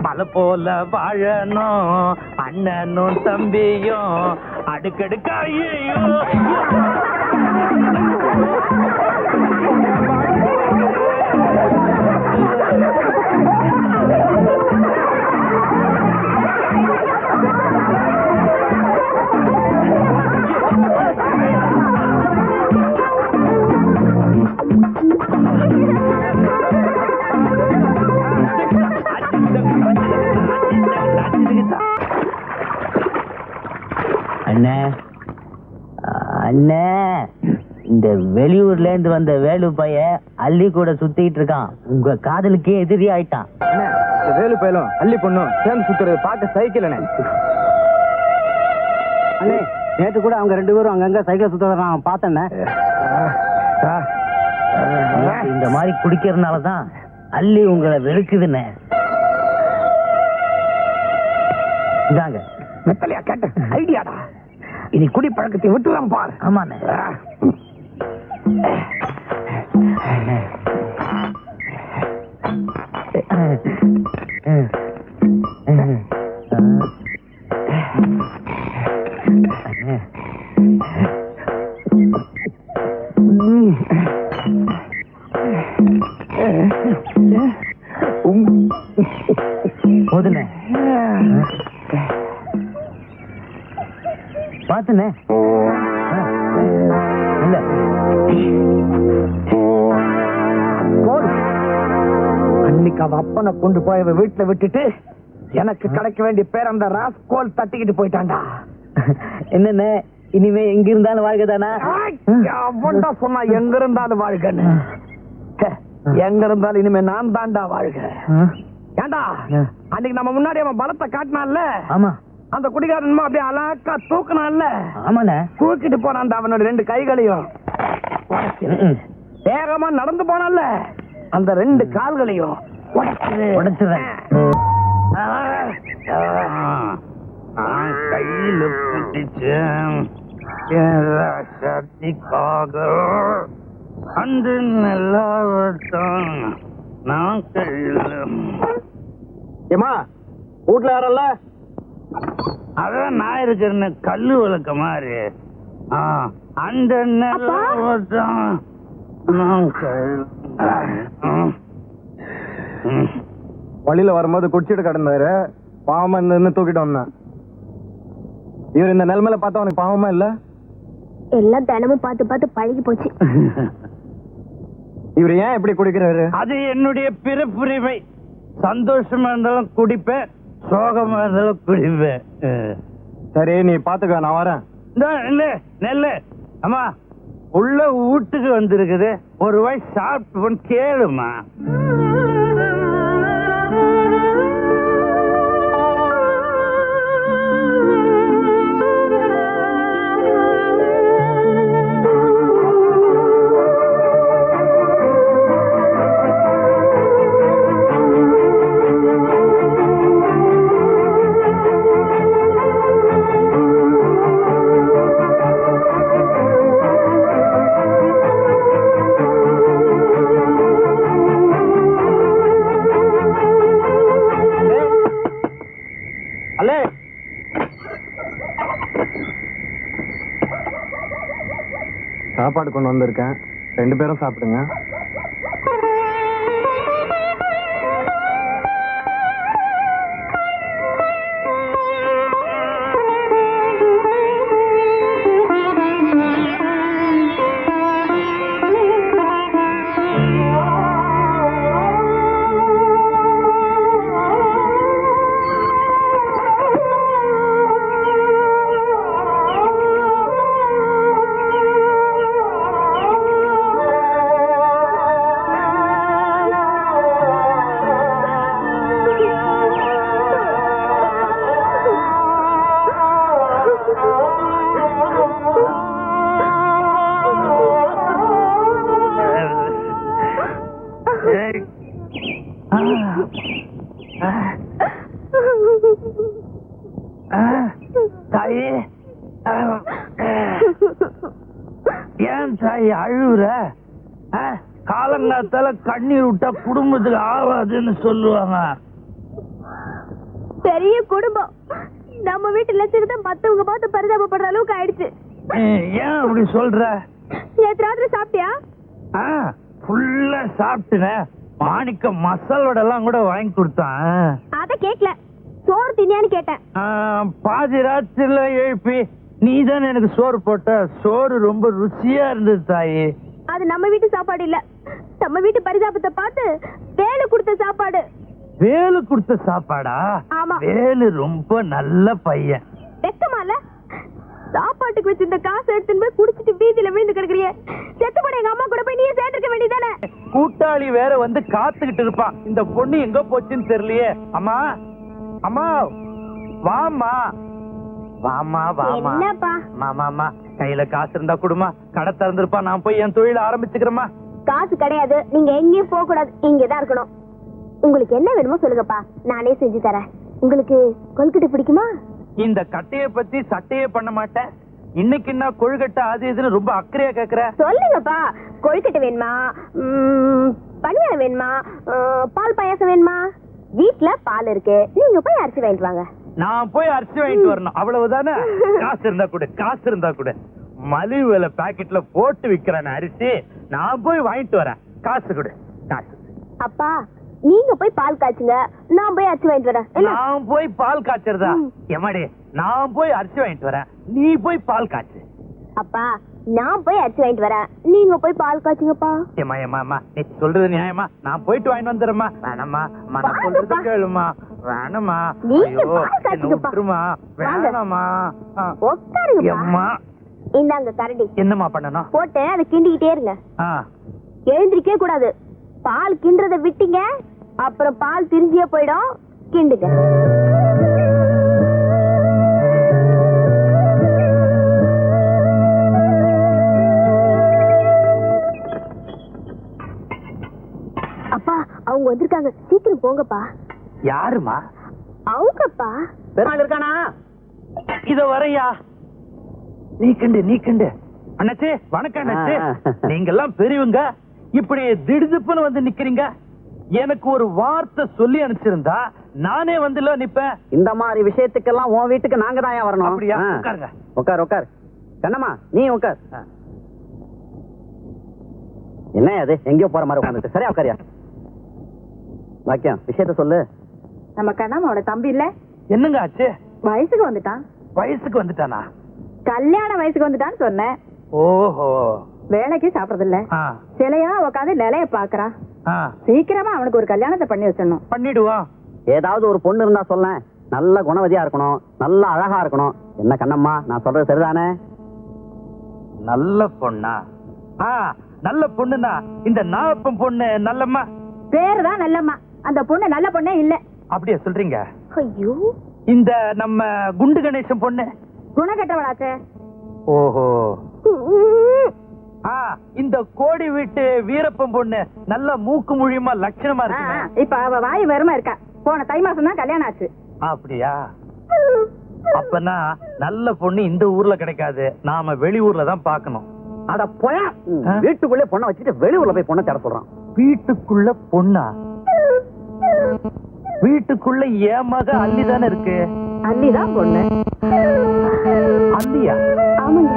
மலை போல வாழணும் அண்ணனும் தம்பியும் அடுக்கடுக்காயும் அண்ணே அண்ணே, இந்த வெளியூர்ல இருந்து வந்த வேலு பைய அள்ளி கூட சுத்திட்டு இருக்கான். உங்க காதலுக்கே எதிரி ஆயிட்டான். வேலு பையலும் அள்ளி பொண்ணும் சேர்ந்து சுத்துறது பார்க்க சைக்கிள் அண்ணே. நேற்று கூட அவங்க 2 பேரும் அங்கங்க சைக்கிள் சுத்த நான் பார்த்தேன். இந்த மாதிரி குடிக்கிறதுனாலதான் அள்ளி உங்களை வெறுக்குதுன்னு. இதாங்க மெத்தலையா கேட்ட ஐடியாடா. இனி குடி பழக்கத்தை விட்டுலாம் பாரு. ஆமாண்ணே. போதுண்ணே, பாத்துண்ணே. இல்ல அன்னைக்கு அவ அப்பனை கொண்டு போய் வீட்டுல விட்டுட்டு எனக்கு கிடைக்க வேண்டிய பேர் அந்த ராஸ்கோல் தட்டிக்கிட்டு போயிட்டான்டா. என்னண்ணே, இனிமே எங்க இருந்தாலும் வாழ்க்கை தானா? அவன்டா சொன்னா எங்க இருந்தாலும் வாழ்கன்னு. எங்க இருந்தாலும் இனிமே நான் தான்டா வாழ்க. ஏண்டா அன்னைக்கு நம்ம முன்னாடி அவன் பலத்தை காட்டினான்ல, ஆமா, அந்த குடிகாரன் அப்படியே அழகா தூக்குனான்ல, ஆமாண்ணே, தூக்கிட்டு போனான் அவனோட 2 கைகளையும். வேகமா நடந்து போனான்ல, அந்த 2 கால்களையும் உடைச்சுறேன். கையில பிடிச்சு சக்திக்காக அன்று நல்லாவட்டம் நான் கையில். ஏமா வீட்டுல யாரல்ல? அதான் நான் இருக்கிறேன்னு கல்லு விளக்க மாதிரி. அந்த நல்லாவட்டம் நான் கையில். வழியில வரும்போது குடிச்சிட்டு கிடந்தாரு, பாவமா இருந்து தூக்கிட்டு வந்தேன். இவர் இந்த நிலைமையில பார்த்தா உனக்கு பாவமா இல்ல? எல்லாம் தினமும் பார்த்து பார்த்து பழகி போச்சு. இவர் ஏன் இப்படி குடிக்கிறாரு? அது என்னுடைய பிறப்புரிமை. சந்தோஷமா இருந்தாலும் குடிப்பேன், சோகமா இருந்தாலும் குடிப்பேன். சரி நீ பாத்துக்க, நான் வரேன். நெல்லு அம்மா உள்ள வீட்டுக்கு வந்திருக்குது, ஒரு வாய் சாப்பிட்டு கேளுமா. சாப்பாடு கொண்டு வந்திருக்கேன், 2 பேரும் சாப்பிடுங்க. தாயே, ஏன் தாய் அழுகுற? காலங்காத்தால கண்ணீர் விட்டா குடும்பத்துக்கு ஆகாதுன்னு சொல்லுவாங்க. பெரிய குடும்பம். நம்ம வீட்டு லட்சணத்தை மத்தவங்க பார்த்து பரிதாபப்படுற அளவுக்கு ஆயிடுச்சு. ஏன் அப்படி சொல்ற? நேத்து ராத்திரி சாப்பிட்டியா? ஃபுல்லா சாப்பிட்டுனேன். மாணிக்க மசாலோட எல்லாம் கூட வாங்கி கொடுத்தான். அத கேக்கல, சோறு தின்னியான்னு கேட்டேன். பாதி ராத்திரில எழுப்பி நீதான் எனக்கு சோறு போட்ட. சோறு ரொம்ப ருசியா இருந்தது தாயி. அது நம்ம வீட்டு சாப்பாடு இல்ல, நம்ம வீட்டு பரிதாபத்தை பார்த்து வேலு கொடுத்த சாப்பாடு. வேலு கொடுத்த சாப்பாடா? ஆமா. வேலு ரொம்ப நல்ல பையன். வெக்கமால சாப்பாட்டுக்கு வச்சிருந்த காசு எடுத்துன்னு போய் குடிச்சிட்டு வீதியில விழுந்து கிடக்குறிய. செத்து போட எங்க அம்மா கூட போய் நீயே சேர்த்துக்க வேண்டியதானே. கூட்டாளி வேற வந்து காத்துக்கிட்டு இருப்பான். இந்த பொண்ணு எங்க போச்சுன்னு தெரியலையே. அம்மா அம்மா வாமா வாமா வாமா. என்னப்பா? மாமா கையில காசு இருந்தா குடுமா. கடை திறந்திருப்பா. நான் போய் என் தொழில ஆரம்பிச்சுக்கிறேம்மா. காசு கிடையாது, நீங்க எங்கேயும் போக கூடாது, இங்கதான் இருக்கணும். உங்களுக்கு என்ன வேணுமோ சொல்லுங்கப்பா, நானே செஞ்சு தரேன். உங்களுக்கு கொழுக்கட்டை பிடிக்குமா? இந்த கட்டைய பத்தி சட்டையே பண்ண மாட்டேன். இன்னைக்கு என்ன கொழுக்கட்டை அது இதுன்னு ரொம்ப அக்கறையா கேக்குற? சொல்லுங்கப்பா. கொழுக்கட்டை வேணுமா, பணியாரம் வேணுமா, பால் பாயாசம் வேணுமா? வீட்டுல பால் இருக்கு, நீங்க போய் அரிசி வாங்கிட்டு வாங்க. நான் போய் அரிசி வாங்கிட்டு வரணும், அவ்வளவுதானே? காசு இருந்தா கூட, காசு இருந்தா கூட. மலிவு விலை பாக்கெட்ல போட்டு விக்கிறேன் அரிசி. நான் போய் வாங்கிட்டு வரேன். காசு கொடு, காசு. அப்பா, நீங்க போய் பால் காய்ச்சுங்க, நான் போய் அரிசி வாங்கிட்டு வரேன். நான் போய் பால் காய்ச்சறதா? எமாடி, நான் போய் அரிசி வாங்கிட்டு வரேன், நீ போய் பால் காய்ச்சு. அப்பா, நான் போய் அரிசி வாங்கிட்டு வரேன், நீங்க போய் பால் காய்ச்சுங்கப்பா. ஏமா ஏமா அம்மா, நீ சொல்றது நியாயமா? நான் போயிட்டு வாங்கிட்டு வந்துடுறேம்மா. வேணாம்மா, நான் சொல்றது கேளுமா. வேணாம்மா, நீங்க பால் காய்ச்சுங்கப்பா. வேணாமா. உட்காருங்க. அம்மா இந்தாங்க கரண்டி. என்னம்மா பண்ணணும்? போட்டு அதை கிண்டிக்கிட்டே இருங்க. எழுந்திருக்கே கூடாது. பால் கிண்டுறத விட்டீங்க அப்புறம் பால் திரிஞ்சியே போயிடும். கிண்டுங்க. அப்பா, அவங்க வந்திருக்காங்க, சீக்கிரம் போங்கப்பா. யாருமா? அவங்கப்பா. பெருமாள் இருக்கானா? இத வரையா? நீ கண்டு அண்ணாச்சி. வணக்கம் அண்ணாச்சி. நீங்க எல்லாம் பெரியவங்க, இப்படி திடுதுப்புன்னு வந்து நிக்கிறீங்க. எனக்கு ஒரு வார்த்தை சொல்லி அனுப்பிச்சிருந்தா நானே வந்து நிப்பேன். இந்த மாதிரி விஷயத்துக்கெல்லாம் உன் வீட்டுக்கு நாங்க தான் வரணும். அப்படியா? உட்காருங்க. உட்கார். கண்ணம்மா, நீ உட்கார். என்ன அது எங்கேயோ போற மாதிரி உட்காந்துட்டு? சரியா உட்காரியா? வாக்கியம், விஷயத்த சொல்லு. நம்ம கண்ணம்மாவோட தம்பி இல்ல, என்னங்க ஆச்சு? வயசுக்கு வந்துட்டான். வயசுக்கு வந்துட்டானா? கல்யாண வயசுக்கு வந்துட்டான்னு சொன்னேன். ஓஹோ. வேலைக்கு சாப்பிடறது இல்ல, சிலையா உட்காந்து நிலைய பாக்குறான். சீக்கிரமா அவனுக்கு ஒரு கல்யாணத்தை பண்ணி வச்சிடணும். பண்ணிடுவான். ஏதாவது ஒரு பொண்ணு இருந்தா சொல்ல. நல்ல குணவதியா இருக்கணும், நல்ல அழகா இருக்கணும். என்ன கண்ணம்மா, நான் சொல்றது சரிதானே? நல்ல பொண்ணா? நல்ல பொண்ணுனா இந்த நாப்பம் பொண்ணு நல்லம்மா. பேருதான் நல்லம்மா, அந்த பொண்ணு நல்ல பொண்ணே இல்ல. அப்படியா சொல்றீங்க? ஐயோ, இந்த நம்ம குண்டு கணேசன் பொண்ணு குணக்கட்டவளாச்சே. ஓஹோ. இந்த கோடி வீட்டு வீரப்பன் பொண்ணு நல்ல மூக்கு முழியுமா லட்சணமா இருக்கு. இப்ப அவ வாய் வெறுமா இருக்கா. போன தை மாசம் தான் கல்யாணம் ஆச்சு. அப்படியா? அப்பனா நல்ல பொண்ணு இந்த ஊர்ல கிடைக்காது, நாம வெளியூர்ல தான் பாக்கணும். அட போயா, வீட்டுக்குள்ளே பொண்ணை வச்சுட்டு வெளியூர்ல போய் பொண்ணை தேட சொல்றான். வீட்டுக்குள்ள பொண்ணா? வீட்டுக்குள்ள என் மக அள்ளி தானே இருக்கு. அள்ளிதான் பொண்ணு. அள்ளியா? ஆமாங்க,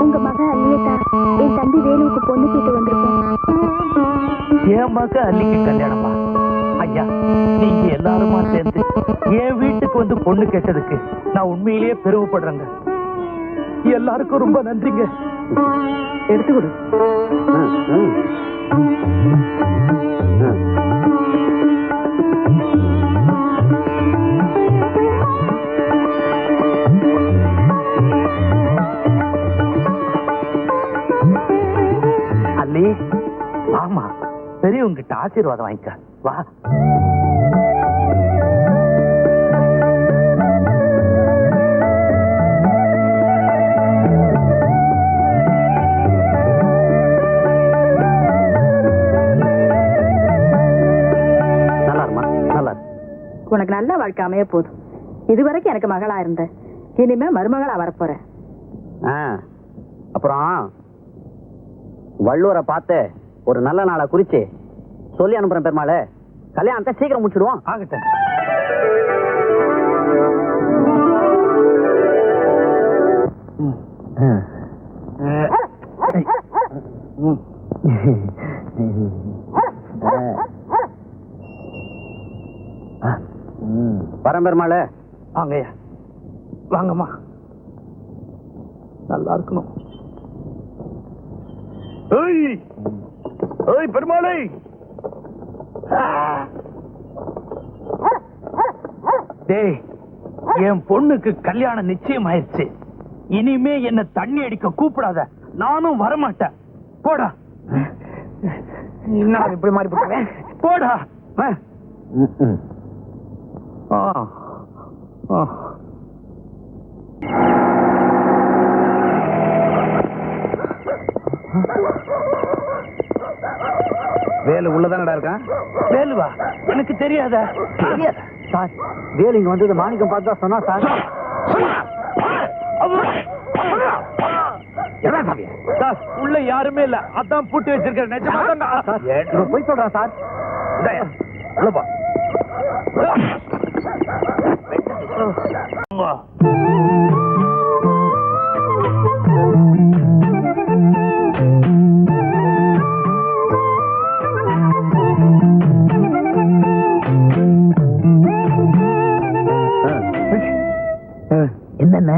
உங்க மக அள்ளியதா என் தம்பி வேலுவுக்கு பொண்ணு கேட்டு வந்திருக்கோம். என் மக அள்ளிக்கு கல்யாணமா? ஐயா, நீங்க எல்லாருமா சேர்ந்து என் வீட்டுக்கு வந்து பொண்ணு கேட்டதுக்கு நான் உண்மையிலேயே பெருமைப்படுறேங்க. எல்லாருக்கும் ரொம்ப நன்றிங்க. எடுத்து கொடு. அல்லி, ஆமா, பெரியவங்கிட்ட ஆசீர்வாதம் வாங்கிக்க வா. உனக்கு நல்ல வாழ்க்கை அமைய போதும். இதுவரைக்கும் எனக்கு மகளா இருந்த, இனிமே மருமகளா வரப்போற. அப்புறம் வள்ளுவரை பார்த்து ஒரு நல்ல நாளை குறிச்சு சொல்லி அனுப்புறேன். பெருமாள், கல்யாணத்தை சீக்கிரம் முடிச்சிடுவோம். ஆகட்டும். பரம்பெருமாள வாங்கய்யா, வாங்கம்மா. நல்லா இருக்கணும். ஏய் ஏய் பெருமாளை, டேய், என் பொண்ணுக்கு கல்யாணம் நிச்சயம் ஆயிடுச்சு. இனிமே என்ன தண்ணி அடிக்க கூப்பிடாத, நானும் வரமாட்டேன். போடா. என்ன இப்படி மாறி போட்டேன்? போடா. வேலு உள்ளதானடா இருக்கான். வேலுவா? எனக்கு தெரியாத. சார், வேலு இங்க வந்தது மாணிக்கம் பார்த்தா சொன்னா சார். சார், உள்ள யாருமே இல்ல, அதான் பூட்டி வச்சிருக்கேன். நிஜமா போய் சொல்றேன் சார். உள்ளப்பா. என்னென்ன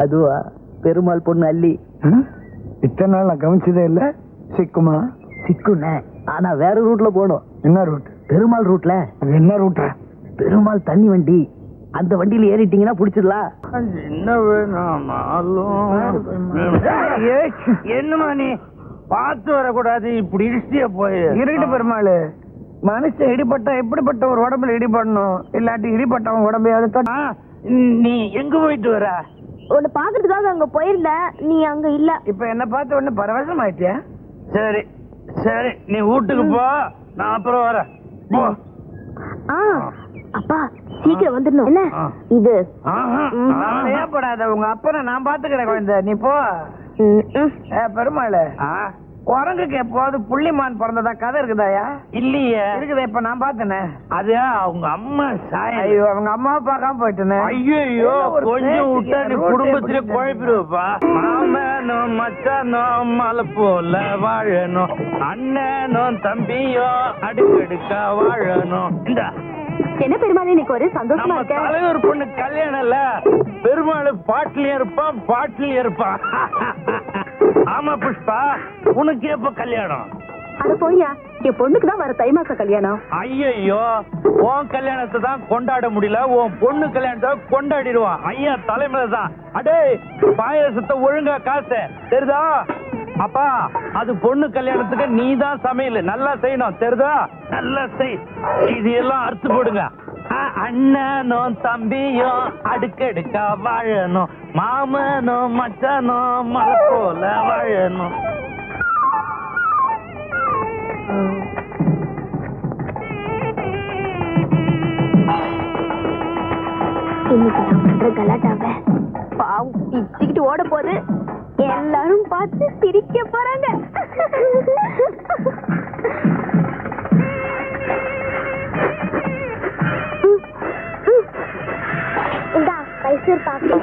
அதுவா பெருமாள் பொண்ணு அல்லி. இத்தனை நாள் நான் கவனிச்சதே இல்ல. சிக்குமா? சிக்குண்ணே, ஆனா வேற ரூட்ல போகணும். என்ன ரூட்? பெருமாள் ரூட்ல. என்ன ரூட்டா? பெருமாள் தண்ணி வண்டி, அந்த வண்டியில ஏறிட்டீங்கன்னா புடிச்சிடலாம். என்ன வேணாலும் என்னமா நீ பார்த்து வரக்கூடாது, இப்படி இடிச்சிய போய் இருட்டு பெருமாள். மனுஷன் இடிபட்டா எப்படிப்பட்ட ஒரு உடம்புல இடிபடணும், இல்லாட்டி இடிபட்டவன் உடம்பையாவது. நீ எங்க போயிட்டு வர? உன்னை பாக்குறதுக்காக அங்க போயிருந்த, நீ அங்க இல்ல. இப்ப என்ன பார்த்து ஒண்ணு பரவசம் ஆயிட்டியா? சரி சரி, நீ வீட்டுக்கு போ, நான் அப்புறம் வரேன். போ. அப்பா சீக்கிரம் வந்துடணும். என்ன இது? ஏப்படாத, உங்க அப்பனை நான் பாத்துக்கிறேன் குழந்தை, நீ போ. பெருமாள், குரங்குக்கு எப்போது புள்ளிமான் பிறந்ததா கதை இருக்குதாயா? இல்லையே. இருக்குதா? இப்ப நான் பார்த்தேனே. அது அவங்க அம்மா சாயம். ஐயோ, அவங்க அம்மாவை பார்க்காம போயிட்டேனே. ஐயோ, கொஞ்சம் விட்டா நீ குடும்பத்திலே குழப்பிடுவப்பா. மாமனும் மச்சானும் மலை போல வாழணும், அண்ணனும் தம்பியும் அடுக்கடுக்கா வாழணும். இந்த என்ன பெருமாள், இன்னைக்கு ஒரு சந்தோஷமா நம்ம இருக்க? தலைவர் பொண்ணு கல்யாணம் இல்ல, பெருமாள் பாட்டிலையும் இருப்பான் பாட்டிலையும் இருப்பான். ஆமா புஷ்பா, உனக்கு எப்ப கல்யாணம்? அது போய்யா, என் பொண்ணுக்கு தான் வர தை மாச கல்யாணம். ஐயோ, உன் கல்யாணத்தை தான் கொண்டாட முடியல, உன் பொண்ணு கல்யாணத்தை கொண்டாடிடுவான் ஐயா தலைமையில தான். அடே, பாயசத்தை ஒழுங்கா காசு தெரியுதா? அப்பா, அது பொண்ணு கல்யாணத்துக்கு நீ தான் சமையல் நல்லா செய்யணும் தெரியுதா? நல்லா செய். இது எல்லாம் அறுத்து போடுங்க. அண்ணனும் தம்பியும் அடுக்கடுக்கா வாழணும், மாமனும் மச்சானும் மலை போல வாழணும். இன்னைக்கு நான் பண்ற கலாட்டாவ பாவம் பிச்சுக்கிட்டு ஓட போது, எல்லாரும் பார்த்து சிரிக்க போறாங்க. இந்தா மைசூர் பாக்கு.